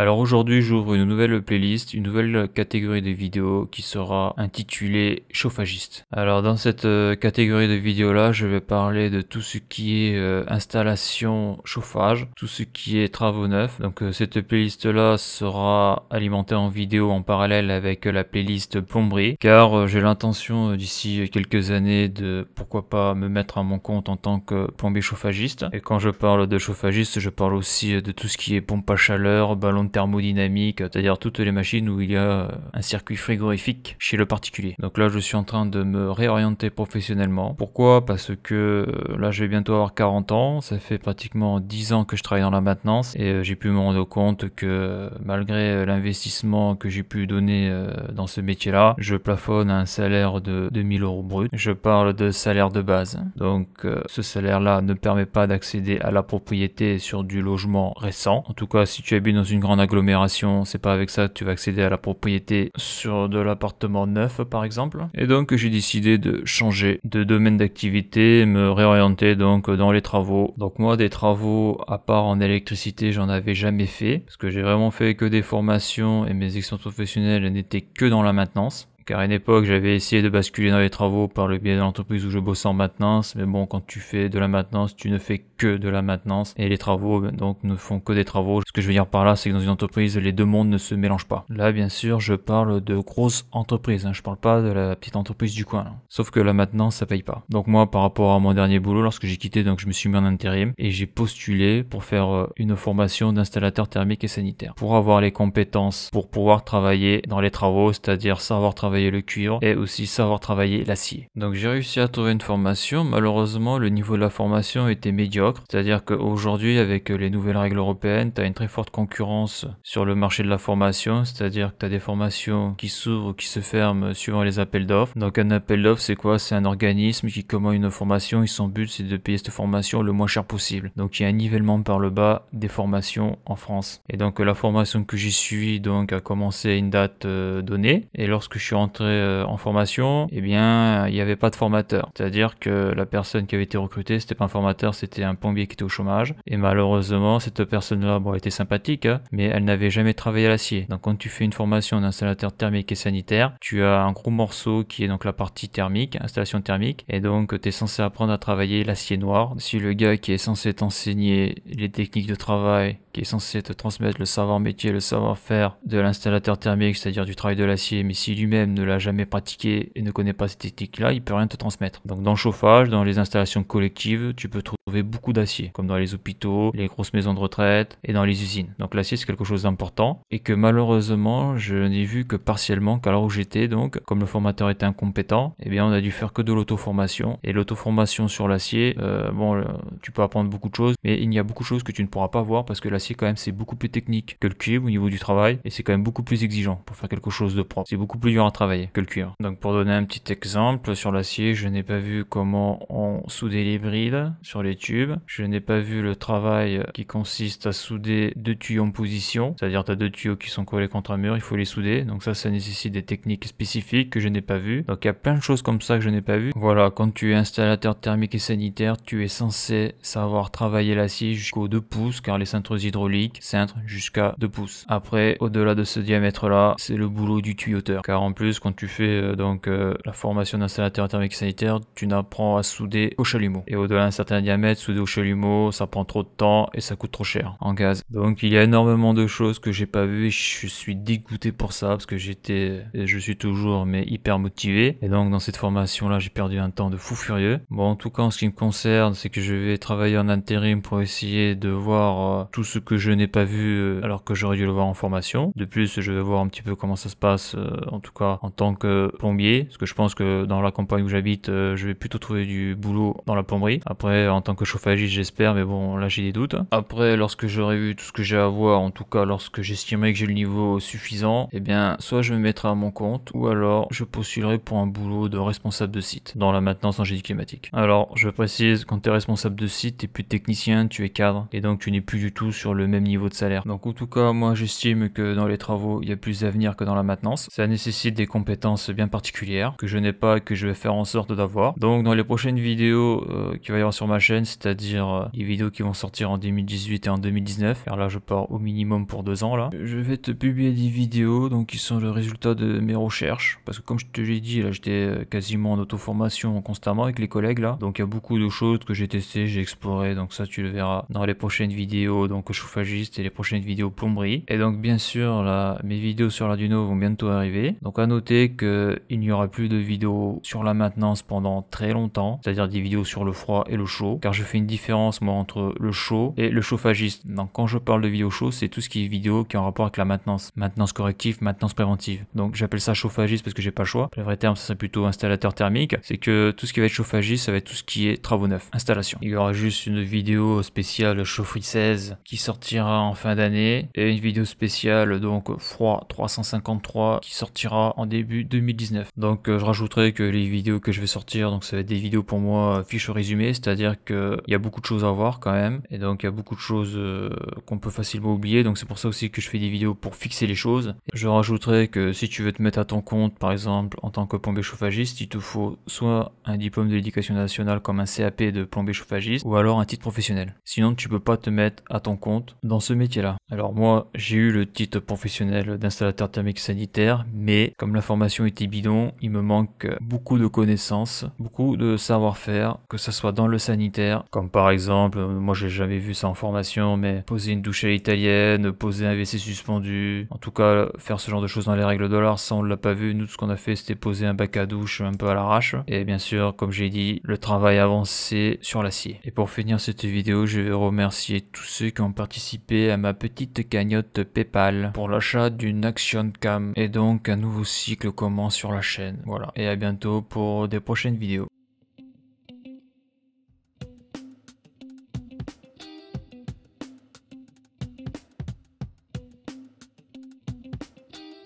Alors aujourd'hui, j'ouvre une nouvelle playlist, une nouvelle catégorie de vidéos qui sera intitulée chauffagiste. Alors dans cette catégorie de vidéos là, je vais parler de tout ce qui est installation chauffage, tout ce qui est travaux neufs. Donc cette playlist là sera alimentée en vidéo en parallèle avec la playlist plomberie, car j'ai l'intention d'ici quelques années de pourquoi pas me mettre à mon compte en tant que plombier chauffagiste. Et quand je parle de chauffagiste, je parle aussi de tout ce qui est pompe à chaleur, ballon de thermodynamique, c'est-à-dire toutes les machines où il y a un circuit frigorifique chez le particulier. Donc là, je suis en train de me réorienter professionnellement. Pourquoi? Parce que là, je vais bientôt avoir 40 ans. Ça fait pratiquement 10 ans que je travaille dans la maintenance et j'ai pu me rendre compte que malgré l'investissement que j'ai pu donner dans ce métier-là, je plafonne à un salaire de 2000 € brut. Je parle de salaire de base. Donc ce salaire-là ne permet pas d'accéder à la propriété sur du logement récent. En tout cas, si tu habites dans une grande agglomération, c'est pas avec ça que tu vas accéder à la propriété sur de l'appartement neuf par exemple. Et donc j'ai décidé de changer de domaine d'activité, me réorienter donc dans les travaux. Donc moi des travaux à part en électricité, j'en avais jamais fait parce que j'ai vraiment fait que des formations et mes expériences professionnelles n'étaient que dans la maintenance. Car à une époque, j'avais essayé de basculer dans les travaux par le biais de l'entreprise où je bossais en maintenance. Mais bon, quand tu fais de la maintenance, tu ne fais que de la maintenance. Et les travaux, donc, ne font que des travaux. Ce que je veux dire par là, c'est que dans une entreprise, les deux mondes ne se mélangent pas. Là, bien sûr, je parle de grosses entreprises. Je parle pas de la petite entreprise du coin. Là. Sauf que la maintenance, ça paye pas. Donc moi, par rapport à mon dernier boulot, lorsque j'ai quitté, donc je me suis mis en intérim. Et j'ai postulé pour faire une formation d'installateur thermique et sanitaire. Pour avoir les compétences pour pouvoir travailler dans les travaux, c'est-à-dire savoir travailler le cuivre et aussi savoir travailler l'acier. Donc j'ai réussi à trouver une formation. Malheureusement, le niveau de la formation était médiocre. C'est-à-dire qu'aujourd'hui, avec les nouvelles règles européennes, tu as une très forte concurrence sur le marché de la formation. C'est-à-dire que tu as des formations qui s'ouvrent ou qui se ferment suivant les appels d'offres. Donc un appel d'offres, c'est quoi? C'est un organisme qui commande une formation et son but, c'est de payer cette formation le moins cher possible. Donc il y a un nivellement par le bas des formations en France. Et donc la formation que j'y suis donc a commencé à une date donnée. Et lorsque je suis rentré en formation, eh bien, il n'y avait pas de formateur. C'est-à-dire que la personne qui avait été recrutée, c'était pas un formateur, c'était un plombier qui était au chômage. Et malheureusement, cette personne-là, bon, elle était sympathique, hein, mais elle n'avait jamais travaillé à l'acier. Donc, quand tu fais une formation d'installateur thermique et sanitaire, tu as un gros morceau qui est donc la partie thermique, installation thermique, et donc tu es censé apprendre à travailler l'acier noir. Si le gars qui est censé t'enseigner les techniques de travail, qui est censé te transmettre le savoir métier, le savoir-faire de l'installateur thermique, c'est-à-dire du travail de l'acier, mais si lui-même ne l'a jamais pratiqué et ne connaît pas ces techniques-là, il peut rien te transmettre. Donc dans le chauffage, dans les installations collectives, tu peux trouver beaucoup d'acier, comme dans les hôpitaux, les grosses maisons de retraite et dans les usines. Donc l'acier c'est quelque chose d'important et que malheureusement je n'ai vu que partiellement qu'à l'heure où j'étais, donc comme le formateur était incompétent, eh bien on a dû faire que de l'auto-formation. Et l'auto-formation sur l'acier, tu peux apprendre beaucoup de choses, mais il y a beaucoup de choses que tu ne pourras pas voir parce que l'acier quand même c'est beaucoup plus technique que le cuivre au niveau du travail et c'est quand même beaucoup plus exigeant pour faire quelque chose de propre. C'est beaucoup plus dur à travailler que le cuivre. Donc pour donner un petit exemple, sur l'acier, je n'ai pas vu comment on soudait les brides sur les tubes. Je n'ai pas vu le travail qui consiste à souder deux tuyaux en position, c'est-à-dire tu as deux tuyaux qui sont collés contre un mur, il faut les souder. Donc ça nécessite des techniques spécifiques que je n'ai pas vues. Donc il y a plein de choses comme ça que je n'ai pas vues. Voilà, quand tu es installateur thermique et sanitaire, tu es censé savoir travailler l'acier jusqu'aux 2 pouces, car les ceintures hydrauliques cintrent jusqu'à 2 pouces. Après, au-delà de ce diamètre-là, c'est le boulot du tuyauteur. Car en plus, quand tu fais la formation d'installateur thermique sanitaire, tu n'apprends à souder au chalumeau. Et au-delà d'un certain diamètre, souder au chalumeau, ça prend trop de temps et ça coûte trop cher en gaz. Donc il y a énormément de choses que j'ai pas vues et je suis dégoûté pour ça parce que je suis toujours hyper motivé. Et donc dans cette formation-là, j'ai perdu un temps de fou furieux. Bon, en tout cas, en ce qui me concerne, c'est que je vais travailler en intérim pour essayer de voir tout ce que je n'ai pas vu alors que j'aurais dû le voir en formation. De plus, je vais voir un petit peu comment ça se passe, en tout cas en tant que plombier, parce que je pense que dans la campagne où j'habite, je vais plutôt trouver du boulot dans la plomberie. Après, en tant que chauffagiste, j'espère, mais bon, là j'ai des doutes. Après, lorsque j'aurai vu tout ce que j'ai à voir, en tout cas lorsque j'estimerai que j'ai le niveau suffisant, eh bien, soit je me mettrai à mon compte, ou alors je postulerai pour un boulot de responsable de site dans la maintenance en génie climatique. Alors, je précise, quand tu es responsable de site, tu n'es plus technicien, tu es cadre, et donc tu n'es plus du tout sur le même niveau de salaire. Donc en tout cas, moi j'estime que dans les travaux, il y a plus d'avenir que dans la maintenance. Ça nécessite des compétences bien particulières que je n'ai pas et que je vais faire en sorte d'avoir. Donc dans les prochaines vidéos qu'il va y avoir sur ma chaîne, c'est-à-dire les vidéos qui vont sortir en 2018 et en 2019, car là je pars au minimum pour 2 ans là. Je vais te publier des vidéos donc qui sont le résultat de mes recherches, parce que comme je te l'ai dit là, j'étais quasiment en auto-formation constamment avec les collègues là, donc il y a beaucoup de choses que j'ai testées, j'ai exploré, donc ça tu le verras dans les prochaines vidéos donc chauffagiste et les prochaines vidéos plomberie. Et donc bien sûr là, mes vidéos sur l'Arduino vont bientôt arriver, donc à noter que il n'y aura plus de vidéos sur la maintenance pendant très longtemps, c'est-à-dire des vidéos sur le froid et le chaud, car je fais une différence moi entre le chaud et le chauffagiste. Donc quand je parle de vidéo chaud, c'est tout ce qui est vidéo qui est en rapport avec la maintenance corrective, maintenance préventive. Donc j'appelle ça chauffagiste parce que j'ai pas le choix. Le vrai terme ça serait plutôt installateur thermique. C'est que tout ce qui va être chauffagiste, ça va être tout ce qui est travaux neufs, installation. Il y aura juste une vidéo spéciale chaufferie 16 qui sortira en fin d'année, et une vidéo spéciale donc froid 353 qui sortira en début 2019. Donc je rajouterai que les vidéos que je vais sortir, donc ça va être des vidéos pour moi fiches résumées, c'est-à-dire qu'il y a beaucoup de choses à voir quand même, et donc il y a beaucoup de choses qu'on peut facilement oublier, donc c'est pour ça aussi que je fais des vidéos pour fixer les choses. Je rajouterai que si tu veux te mettre à ton compte, par exemple en tant que plombier chauffagiste, il te faut soit un diplôme de l'éducation nationale comme un CAP de plombier chauffagiste, ou alors un titre professionnel. Sinon tu peux pas te mettre à ton compte dans ce métier-là. Alors moi j'ai eu le titre professionnel d'installateur thermique sanitaire, mais comme la formation était bidon, il me manque beaucoup de connaissances, beaucoup de savoir-faire, que ce soit dans le sanitaire, comme par exemple, moi j'ai jamais vu ça en formation, mais poser une douche à l'italienne, poser un WC suspendu, en tout cas faire ce genre de choses dans les règles de l'art, ça on l'a pas vu. Nous ce qu'on a fait c'était poser un bac à douche un peu à l'arrache, et bien sûr comme j'ai dit, le travail avancé sur l'acier. Et pour finir cette vidéo, je vais remercier tous ceux qui ont participé à ma petite cagnotte PayPal pour l'achat d'une Action Cam, et donc un nouveau cycle commence sur la chaîne. Voilà, et à bientôt pour des prochaines vidéos.